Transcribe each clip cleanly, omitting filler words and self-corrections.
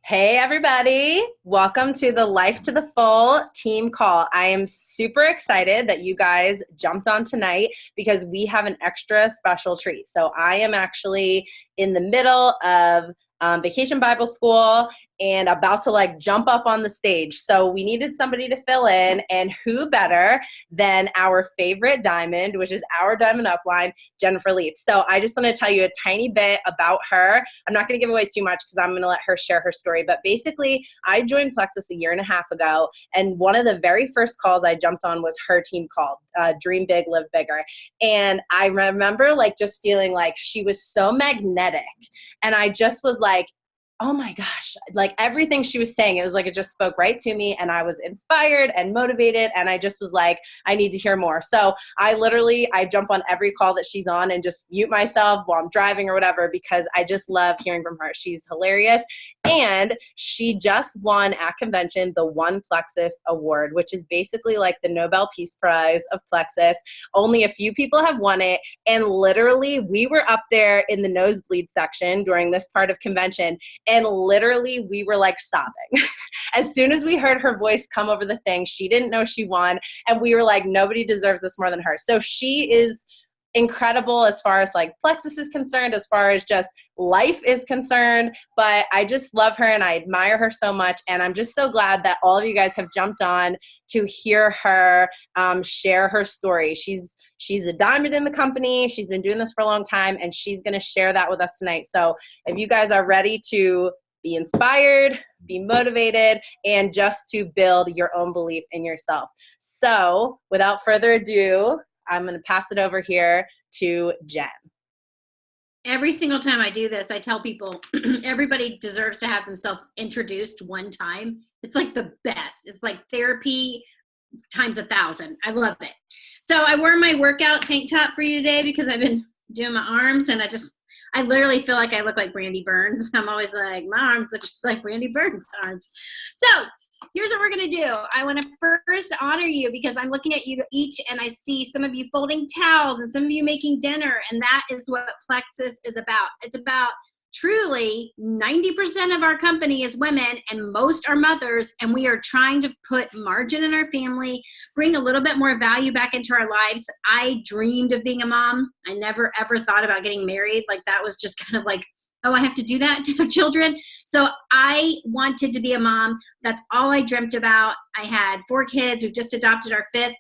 Hey, everybody. Welcome to the Life to the Full team call. I am super excited that you guys jumped on tonight because we have an extra special treat. So I am actually in the middle of Vacation Bible School and about to jump up on the stage. So we needed somebody to fill in, and who better than our favorite diamond, which is our diamond upline, Jennifer Leath. So I just want to tell you a tiny bit about her. I'm not going to give away too much because I'm going to let her share her story. But basically, I joined Plexus a year and a half ago, and one of the very first calls I jumped on was her team called Dream Big, Live Bigger. And I remember just feeling like she was so magnetic, and I just was like, oh my gosh, everything she was saying, it was it just spoke right to me, and I was inspired and motivated, and I just was like, I need to hear more. So I jump on every call that she's on and just mute myself while I'm driving or whatever, because I just love hearing from her. She's hilarious. And she just won at convention the One Plexus Award, which is basically like the Nobel Peace Prize of Plexus. Only a few people have won it. And literally, we were up there in the nosebleed section during this part of convention. And literally, we were sobbing. As soon as we heard her voice come over the thing, she didn't know she won. And we were like, nobody deserves this more than her. So she is incredible as far as Plexus is concerned, as far as just life is concerned. But I just love her and I admire her so much. And I'm just so glad that all of you guys have jumped on to hear her share her story. She's a diamond in the company. She's been doing this for a long time, and she's going to share that with us tonight. So if you guys are ready to be inspired, be motivated, and just to build your own belief in yourself. So without further ado, I'm going to pass it over here to Jen. Every single time I do this, I tell people everybody deserves to have themselves introduced one time. It's like the best. It's like therapy times 1,000. I love it. So I wore my workout tank top for you today because I've been doing my arms, and I literally feel like I look like Brandy Burns. I'm always like, my arms look just like Brandy Burns' arms. So here's what we're going to do. I want to first honor you because I'm looking at you each, and I see some of you folding towels and some of you making dinner, and that is what Plexus is about. It's about truly 90% of our company is women, and most are mothers, and we are trying to put margin in our family, bring a little bit more value back into our lives. I dreamed of being a mom. I never, ever thought about getting married. That was just kind of like, oh, I have to do that to have children. So I wanted to be a mom. That's all I dreamt about. I had 4 kids. We've just adopted our 5th.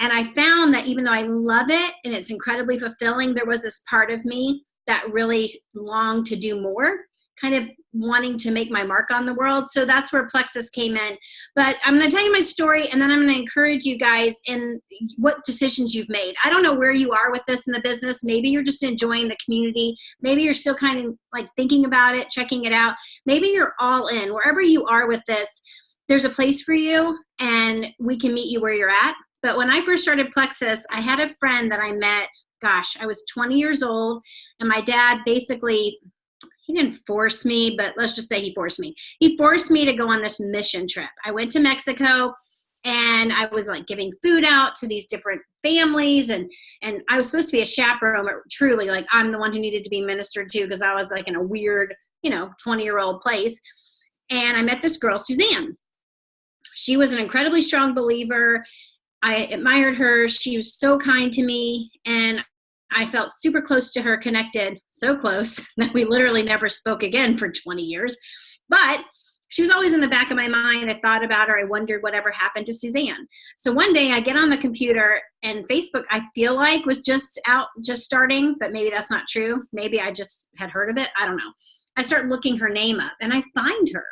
And I found that even though I love it and it's incredibly fulfilling, there was this part of me that really longed to do more, kind of wanting to make my mark on the world. So that's where Plexus came in. But I'm going to tell you my story, and then I'm going to encourage you guys in what decisions you've made. I don't know where you are with this in the business. Maybe you're just enjoying the community. Maybe you're still kind of thinking about it, checking it out. Maybe you're all in. Wherever you are with this, there's a place for you, and we can meet you where you're at. But when I first started Plexus, I had a friend that I met. Gosh, I was 20 years old, and my dad basically, he didn't force me, but let's just say he forced me. He forced me to go on this mission trip. I went to Mexico, and I was like giving food out to these different families, and I was supposed to be a chaperone, but truly I'm the one who needed to be ministered to because I was in a weird, 20-year-old place. And I met this girl, Suzanne. She was an incredibly strong believer. I admired her. She was so kind to me, and I felt super close to her, connected, so close that we literally never spoke again for 20 years. But she was always in the back of my mind. I thought about her. I wondered whatever happened to Suzanne. So one day I get on the computer, and Facebook, I feel like, was just starting, but maybe that's not true. Maybe I just had heard of it. I don't know. I start looking her name up, and I find her.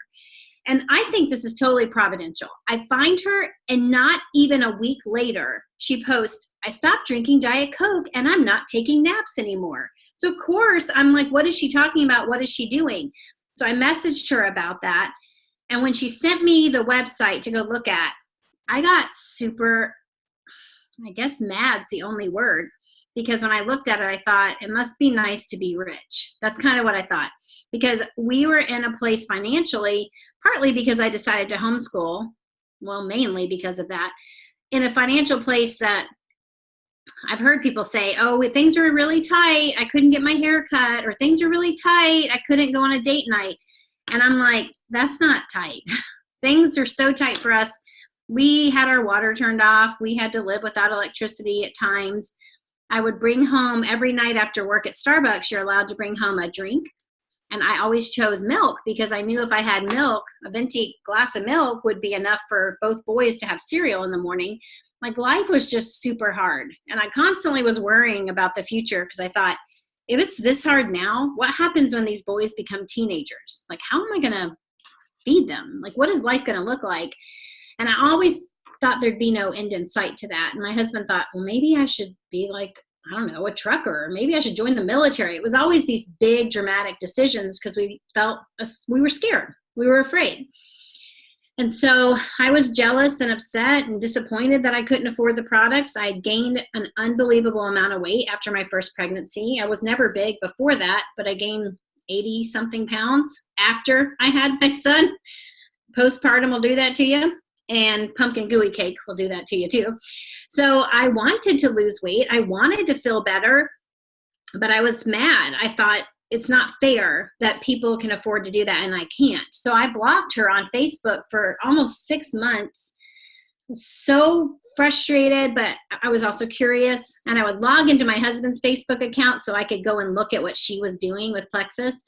And I think this is totally providential. I find her, and not even a week later, she posts, I stopped drinking Diet Coke and I'm not taking naps anymore. So of course, I'm like, what is she talking about? What is she doing? So I messaged her about that. And when she sent me the website to go look at, I got super, I guess mad's the only word. Because when I looked at it, I thought, it must be nice to be rich. That's kind of what I thought. Because we were in a place financially, partly because I decided to homeschool, well, mainly because of that, in a financial place that I've heard people say, oh, things are really tight. I couldn't get my hair cut, or things are really tight. I couldn't go on a date night. And I'm like, that's not tight. Things are so tight for us. We had our water turned off. We had to live without electricity at times. I would bring home every night after work at Starbucks, you're allowed to bring home a drink. And I always chose milk because I knew if I had milk, a venti glass of milk would be enough for both boys to have cereal in the morning. Like, life was just super hard. And I constantly was worrying about the future because I thought, if it's this hard now, what happens when these boys become teenagers? Like, how am I going to feed them? Like, what is life going to look like? And I always thought there'd be no end in sight to that. And my husband thought, well, maybe I should be like, I don't know, a trucker, or maybe I should join the military. It was always these big dramatic decisions because we felt we were scared. We were afraid. And so I was jealous and upset and disappointed that I couldn't afford the products. I had gained an unbelievable amount of weight after my first pregnancy. I was never big before that, but I gained 80 something pounds after I had my son. Postpartum will do that to you, and pumpkin gooey cake will do that to you too. So I wanted to lose weight. I wanted to feel better, but I was mad. I thought, it's not fair that people can afford to do that and I can't. So I blocked her on Facebook for almost 6 months. I was so frustrated, but I was also curious. And I would log into my husband's Facebook account so I could go and look at what she was doing with Plexus.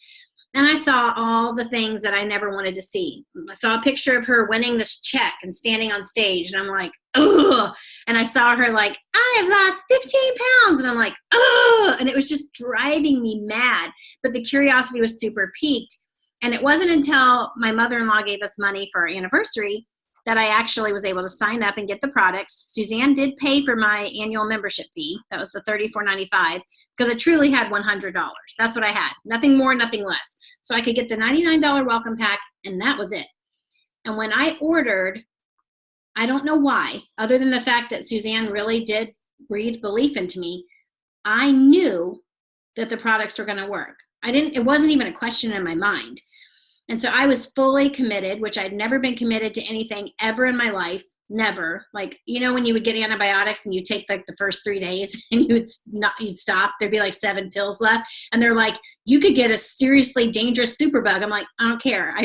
And I saw all the things that I never wanted to see. I saw a picture of her winning this check and standing on stage. And I'm like, ugh. And I saw her like, I have lost 15 pounds. And I'm like, ugh. And it was just driving me mad. But the curiosity was super piqued. And it wasn't until my mother-in-law gave us money for our anniversary that I actually was able to sign up and get the products. Suzanne did pay for my annual membership fee. That was the $34.95 because I truly had $100. That's what I had. Nothing more, nothing less. So I could get the $99 welcome pack, and that was it. And when I ordered, I don't know why, other than the fact that Suzanne really did breathe belief into me, I knew that the products were going to work. It wasn't even a question in my mind. And so I was fully committed, which I'd never been committed to anything ever in my life. Never. Like, you know, when you would get antibiotics and you take like the first 3 days and you'd stop, there'd be like 7 pills left. And they're like, you could get a seriously dangerous superbug. I'm like, I don't care.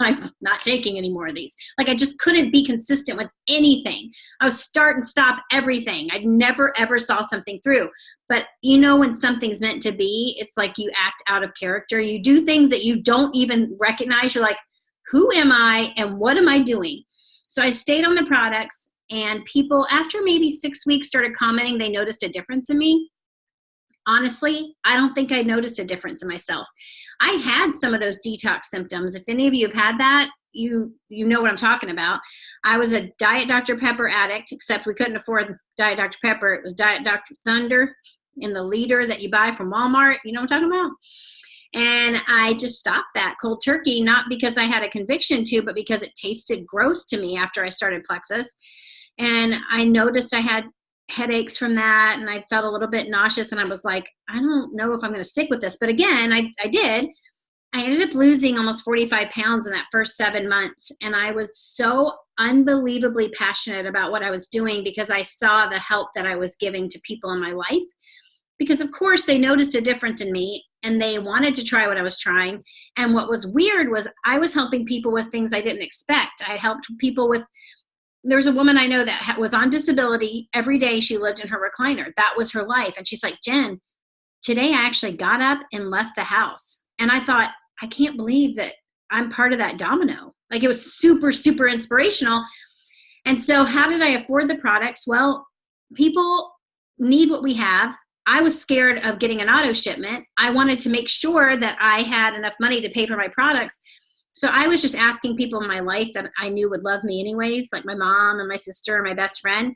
I'm not taking any more of these. Like, I just couldn't be consistent with anything. I was start and stop everything. I never, ever saw something through. But you know, when something's meant to be, it's like you act out of character. You do things that you don't even recognize. You're like, who am I and what am I doing? So I stayed on the products, and people, after maybe 6 weeks, started commenting they noticed a difference in me. Honestly, I don't think I noticed a difference in myself. I had some of those detox symptoms. If any of you have had that, you know what I'm talking about. I was a Diet Dr. Pepper addict, except we couldn't afford Diet Dr. Pepper. It was Diet Dr. Thunder in the liter that you buy from Walmart. You know what I'm talking about? And I just stopped that cold turkey, not because I had a conviction to, but because it tasted gross to me after I started Plexus. And I noticed I had headaches from that, and I felt a little bit nauseous, and I was like, I don't know if I'm going to stick with this. But again, I did. I ended up losing almost 45 pounds in that first 7 months. And I was so unbelievably passionate about what I was doing because I saw the help that I was giving to people in my life. Because of course they noticed a difference in me and they wanted to try what I was trying. And what was weird was I was helping people with things I didn't expect. I helped people with, there was a woman I know that was on disability. Every day she lived in her recliner. That was her life. And she's like, Jen, today I actually got up and left the house. And I thought, I can't believe that I'm part of that domino. Like, it was super, super inspirational. And so how did I afford the products? Well, people need what we have. I was scared of getting an auto shipment. I wanted to make sure that I had enough money to pay for my products. So I was just asking people in my life that I knew would love me anyways, like my mom and my sister and my best friend.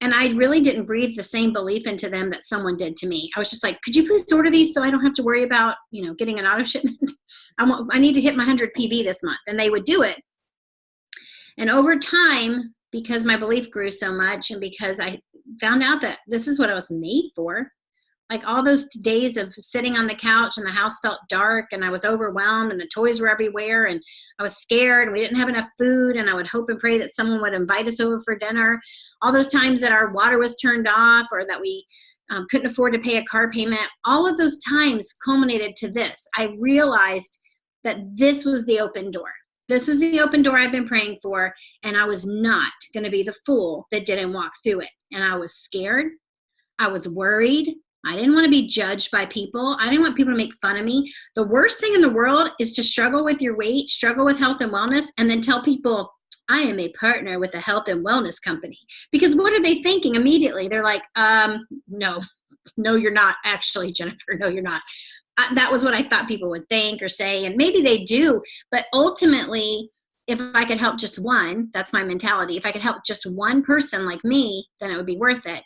And I really didn't breathe the same belief into them that someone did to me. I was just like, could you please order these so I don't have to worry about, getting an auto shipment? I need to hit my 100 PV this month. And they would do it. And over time, because my belief grew so much and because I found out that this is what I was made for, like all those days of sitting on the couch and the house felt dark and I was overwhelmed and the toys were everywhere and I was scared and we didn't have enough food and I would hope and pray that someone would invite us over for dinner. All those times that our water was turned off or that we couldn't afford to pay a car payment, all of those times culminated to this. I realized that this was the open door. This was the open door I've been praying for, and I was not going to be the fool that didn't walk through it. And I was scared. I was worried. I didn't want to be judged by people. I didn't want people to make fun of me. The worst thing in the world is to struggle with your weight, struggle with health and wellness, and then tell people, I am a partner with a health and wellness company. Because what are they thinking immediately? They're like, no, you're not actually, Jennifer. No, you're not. That was what I thought people would think or say, and maybe they do. But ultimately, if I could help just one, that's my mentality. If I could help just one person like me, then it would be worth it.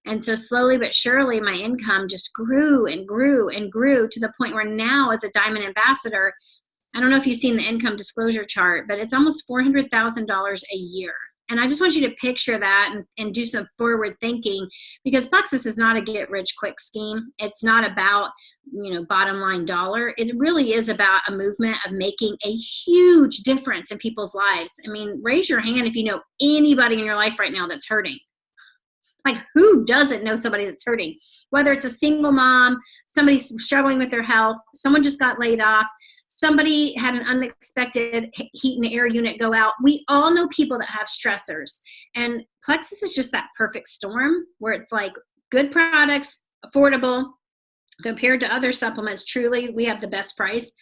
And so slowly but surely, my income just grew and grew and grew to the point where now, as a Diamond Ambassador, I don't know if you've seen the income disclosure chart, but it's almost $400,000 a year. And I just want you to picture that and do some forward thinking, because Plexus is not a get rich quick scheme. It's not about, bottom line dollar. It really is about a movement of making a huge difference in people's lives. I mean, raise your hand if you know anybody in your life right now that's hurting. Like, who doesn't know somebody that's hurting? Whether it's a single mom, somebody struggling with their health, someone just got laid off, somebody had an unexpected heat and air unit go out. We all know people that have stressors. And Plexus is just that perfect storm where it's like good products, affordable, compared to other supplements. Truly, we have the best price,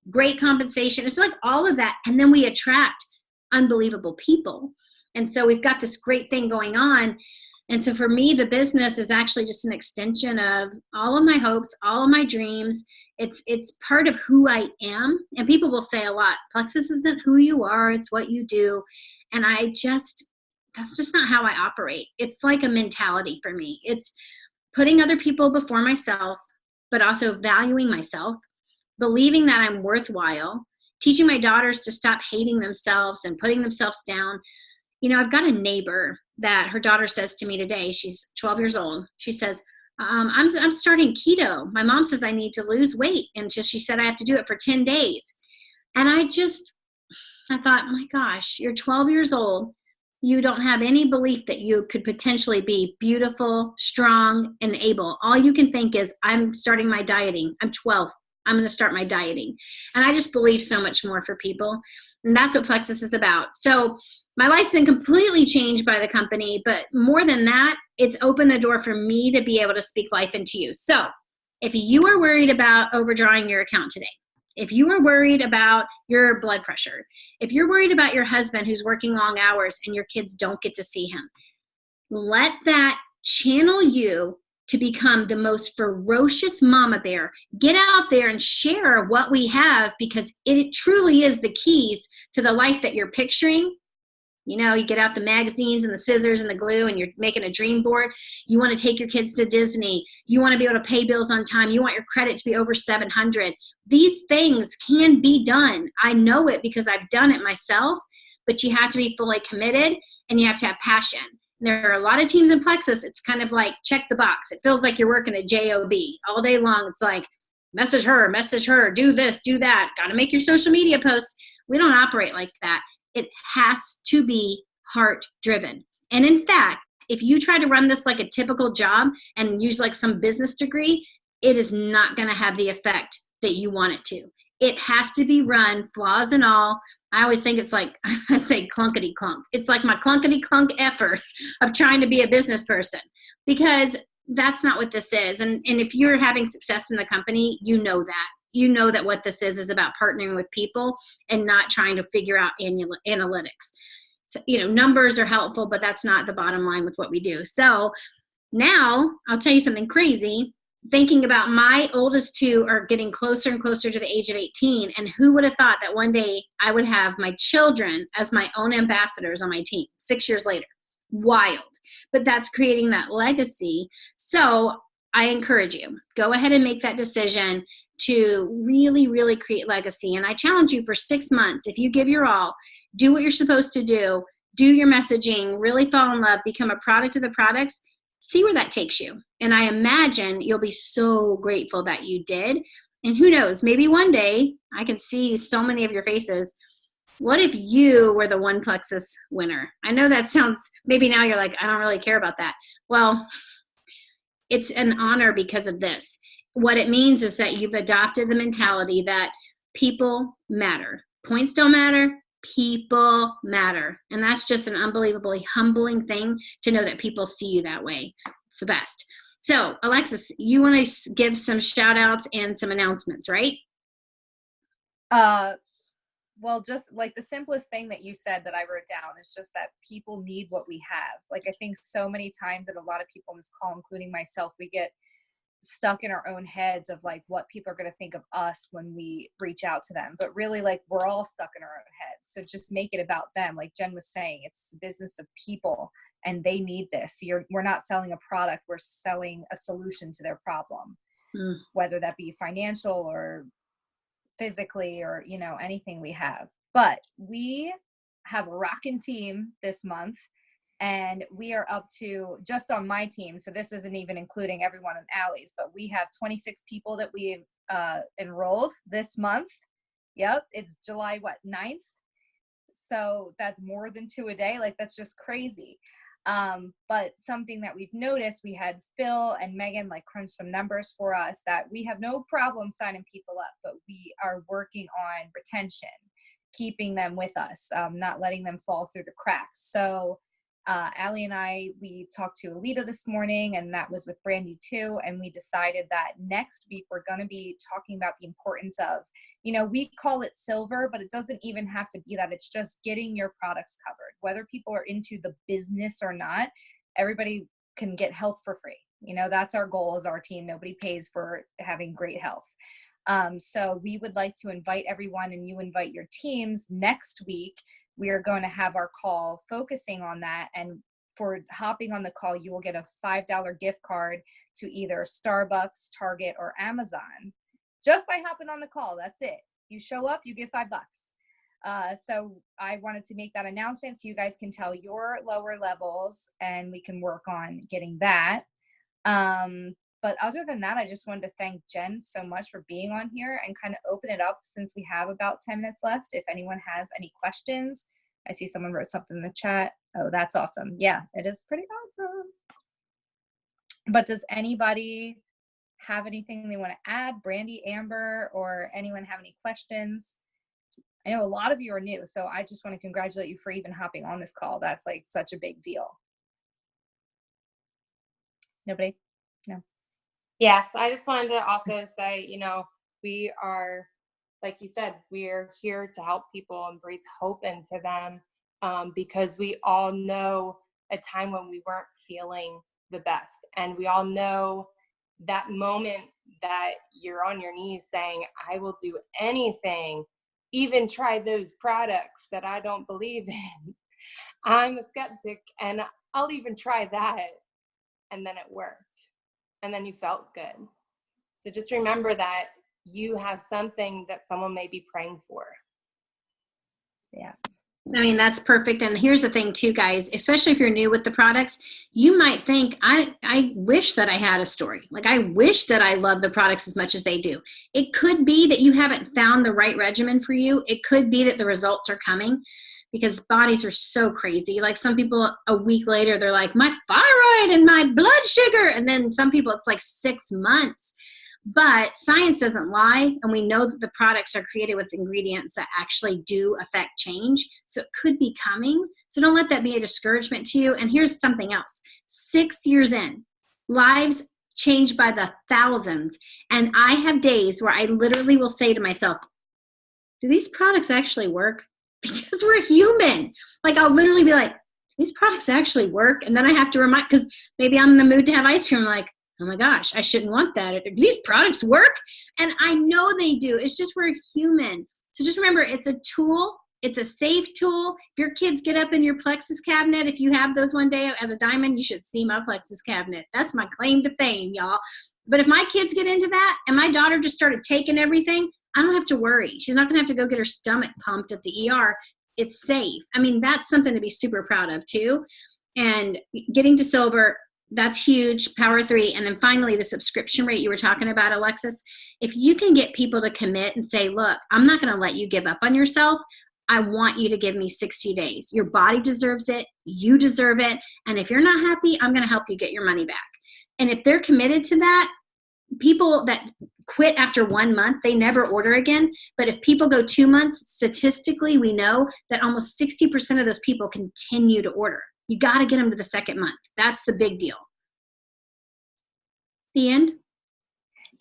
great compensation. It's like all of that. And then we attract unbelievable people. And so we've got this great thing going on. And so for me, the business is actually just an extension of all of my hopes, all of my dreams. It's part of who I am. And people will say a lot, Plexus isn't who you are, it's what you do. And that's just not how I operate. It's like a mentality for me. It's putting other people before myself, but also valuing myself, believing that I'm worthwhile, teaching my daughters to stop hating themselves and putting themselves down. I've got a neighbor that her daughter says to me today, she's 12 years old. She says, I'm starting keto. My mom says I need to lose weight. And she said I have to do it for 10 days. And I thought, oh my gosh, you're 12 years old. You don't have any belief that you could potentially be beautiful, strong, and able. All you can think is, I'm starting my dieting. I'm 12. I'm going to start my dieting. And I just believe so much more for people. And that's what Plexus is about. So my life's been completely changed by the company, but more than that, it's opened the door for me to be able to speak life into you. So if you are worried about overdrawing your account today, if you are worried about your blood pressure, if you're worried about your husband who's working long hours and your kids don't get to see him, let that channel you to become the most ferocious mama bear. Get out there and share what we have, because it truly is the keys to the life that you're picturing. You get out the magazines and the scissors and the glue and you're making a dream board. You want to take your kids to Disney. You want to be able to pay bills on time. You want your credit to be over 700. These things can be done. I know it because I've done it myself, but you have to be fully committed and you have to have passion. There are a lot of teams in Plexus. It's kind of like check the box. It feels like you're working a job all day long. It's like message her, do this, do that. Got to make your social media posts. We don't operate like that. It has to be heart driven. And in fact, if you try to run this like a typical job and use like some business degree, it is not going to have the effect that you want it to. It has to be run, flaws and all. I always think it's like, I say clunkety clunk. It's like my clunkety clunk effort of trying to be a business person, because that's not what this is. And if you're having success in the company, you know that. You know that what this is about partnering with people and not trying to figure out analytics. So, numbers are helpful, but that's not the bottom line with what we do. So now I'll tell you something crazy. Thinking about my oldest two are getting closer and closer to the age of 18. And who would have thought that one day I would have my children as my own ambassadors on my team 6 years later? Wild. But that's creating that legacy. So I encourage you, go ahead and make that decision to really, really create legacy. And I challenge you for 6 months, if you give your all, do what you're supposed to do your messaging, really fall in love, become a product of the products, see where that takes you. And I imagine you'll be so grateful that you did. And who knows, maybe one day, I can see so many of your faces. What if you were the one Plexus winner? I know that sounds, maybe now you're like, I don't really care about that. Well, it's an honor because of this. What it means is that you've adopted the mentality that People matter. Points don't matter. People matter. And that's just an unbelievably humbling thing to know that people see you that way. It's the best. So, Alexis, you want to give some shout outs and some announcements, right? Well, just like the simplest thing that you said that I wrote down is just that people need what we have. Like, I think so many times that a lot of people in this call, including myself, we get stuck in our own heads of like what people are going to think of us when we reach out to them. But really, like, we're all stuck in our own heads. So just make it about them. Like Jen was saying, it's the business of people and they need this. We're not selling a product, we're selling a solution to their problem, whether that be financial or physically or, you know, anything we have. But we have a rocking team this month, and we are up to, just on my team, so this isn't even including everyone in Allie's, but we have 26 people that we enrolled this month. Yep, it's July 9th. So that's more than 2 a day. Like, that's just crazy. But something that we've noticed, we had Phil and Megan like crunch some numbers for us, that we have no problem signing people up, but we are working on retention, keeping them with us, not letting them fall through the cracks. So Allie and we talked to Leath this morning, and that was with Brandy too. And we decided that next week we're going to be talking about the importance of, you know, we call it silver, but it doesn't even have to be that. It's just getting your products covered. Whether people are into the business or not, everybody can get health for free. You know, that's our goal as our team. Nobody pays for having great health. So we would like to invite everyone, and you invite your teams next week. We are going to have our call focusing on that. And for hopping on the call, you will get a $5 gift card to either Starbucks, Target, or Amazon just by hopping on the call. That's it. You show up, you get $5. So I wanted to make that announcement so you guys can tell your lower levels and we can work on getting that. But other than that, I just wanted to thank Jen so much for being on here and kind of open it up, since we have about 10 minutes left. If anyone has any questions, I see someone wrote something in the chat. Oh, that's awesome. Yeah, it is pretty awesome. But does anybody have anything they want to add? Brandy, Amber, or anyone have any questions? I know a lot of you are new, so I just want to congratulate you for even hopping on this call. That's like such a big deal. Nobody? No. Yes, I just wanted to also say, you know, we are, like you said, we're here to help people and breathe hope into them, because we all know a time when we weren't feeling the best. And we all know that moment that you're on your knees saying, I will do anything, even try those products that I don't believe in. I'm a skeptic and I'll even try that. And then it worked. And then you felt good. So just remember that you have something that someone may be praying for. Yes. I mean, that's perfect. And here's the thing too, guys, especially if you're new with the products, you might think, I wish that I had a story. Like, I wish that I love the products as much as they do. It could be that you haven't found the right regimen for you. It could be that the results are coming, because bodies are so crazy. Like, some people a week later, they're like, my thyroid and my blood sugar. And then some people, it's like 6 months. But science doesn't lie. And we know that the products are created with ingredients that actually do affect change. So it could be coming. So don't let that be a discouragement to you. And here's something else. 6 years in, lives change by the thousands. And I have days where I literally will say to myself, do these products actually work? Because we're human. Like, I'll literally be like, these products actually work. And then I have to remind, because maybe I'm in the mood to have ice cream. I'm like, oh my gosh, I shouldn't want that. These products work. And I know they do. It's just, we're human. So just remember, it's a tool. It's a safe tool. If your kids get up in your Plexus cabinet, if you have those one day as a diamond, you should see my Plexus cabinet. That's my claim to fame, y'all. But if my kids get into that and my daughter just started taking everything, I don't have to worry. She's not going to have to go get her stomach pumped at the ER. It's safe. I mean, that's something to be super proud of too. And getting to silver, that's huge. Power 3. And then finally, the subscription rate you were talking about, Alexis. If you can get people to commit and say, look, I'm not going to let you give up on yourself. I want you to give me 60 days. Your body deserves it. You deserve it. And if you're not happy, I'm going to help you get your money back. And if they're committed to that, people that quit after 1 month, they never order again. But if people go 2 months, statistically, we know that almost 60% of those people continue to order. You got to get them to the second month. That's the big deal. The end.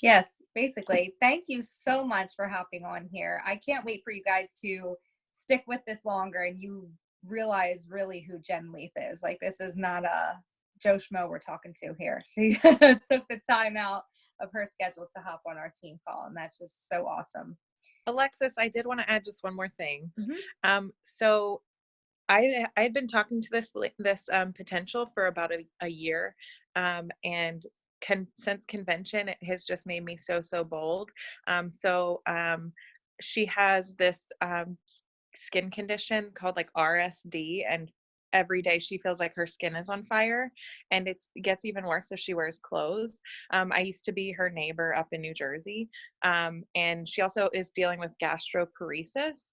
Yes, basically. Thank you so much for hopping on here. I can't wait for you guys to stick with this longer and you realize really who Jen Leath is. Like, this is not a Joe Schmo we're talking to here. She took the time out of her schedule to hop on our team call, and that's just so awesome. Alexis, I did want to add just one more thing. Mm-hmm. So I had been talking to this potential for about a year, and since convention, it has just made me so bold. She has this skin condition called like RSD, and every day she feels like her skin is on fire, and it gets even worse if she wears clothes. I used to be her neighbor up in New Jersey, and she also is dealing with gastroparesis.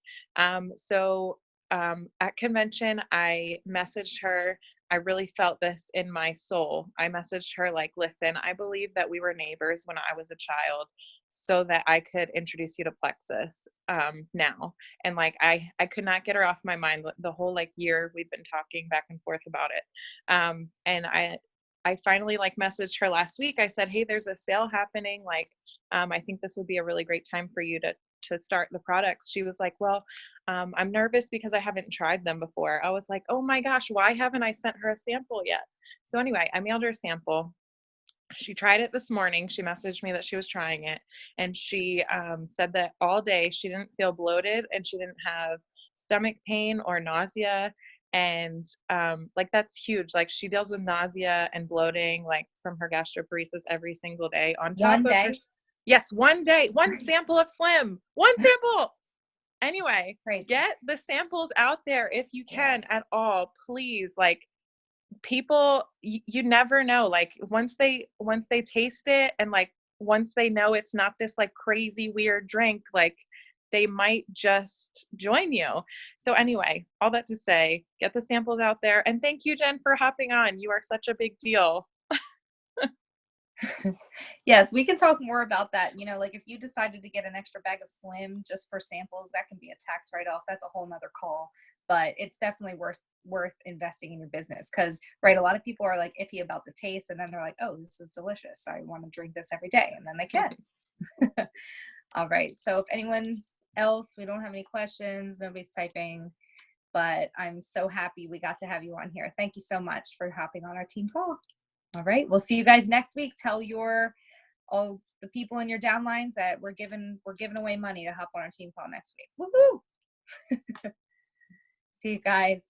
At convention, I messaged her. I really felt this in my soul. I messaged her like, listen, I believe that we were neighbors when I was a child so that I could introduce you to Plexus now. And like, I could not get her off my mind the whole like year we've been talking back and forth about it. And I finally like messaged her last week. I said, hey, there's a sale happening. Like, I think this would be a really great time for you to start the products. She was like, well, I'm nervous because I haven't tried them before. I was like, oh my gosh, why haven't I sent her a sample yet? So anyway, I mailed her a sample. She tried it this morning. She messaged me that she was trying it, and she said that all day she didn't feel bloated and she didn't have stomach pain or nausea. And like, that's huge. Like, she deals with nausea and bloating like from her gastroparesis every single day on top One of her. day? Yes, one day, one sample of Slim, one sample. Anyway, Crazy. get the samples out there if you can. Yes. At all, please. Like, people, you never know. Like, once they taste it, and like once they know it's not this like crazy weird drink, like they might just join you. So anyway, all that to say, get the samples out there. And thank you, Jen, for hopping on. You are such a big deal. Yes, we can talk more about that. You know, like if you decided to get an extra bag of Slim just for samples, that can be a tax write-off. That's a whole nother call. But it's definitely worth investing in your business because, right, a lot of people are like iffy about the taste, and then they're like, oh, this is delicious. I want to drink this every day, and then they can. All right. So if anyone else, we don't have any questions, nobody's typing, but I'm so happy we got to have you on here. Thank you so much for hopping on our team call. All right. We'll see you guys next week. Tell all the people in your downlines that we're giving away money to hop on our team call next week. Woohoo! See you guys.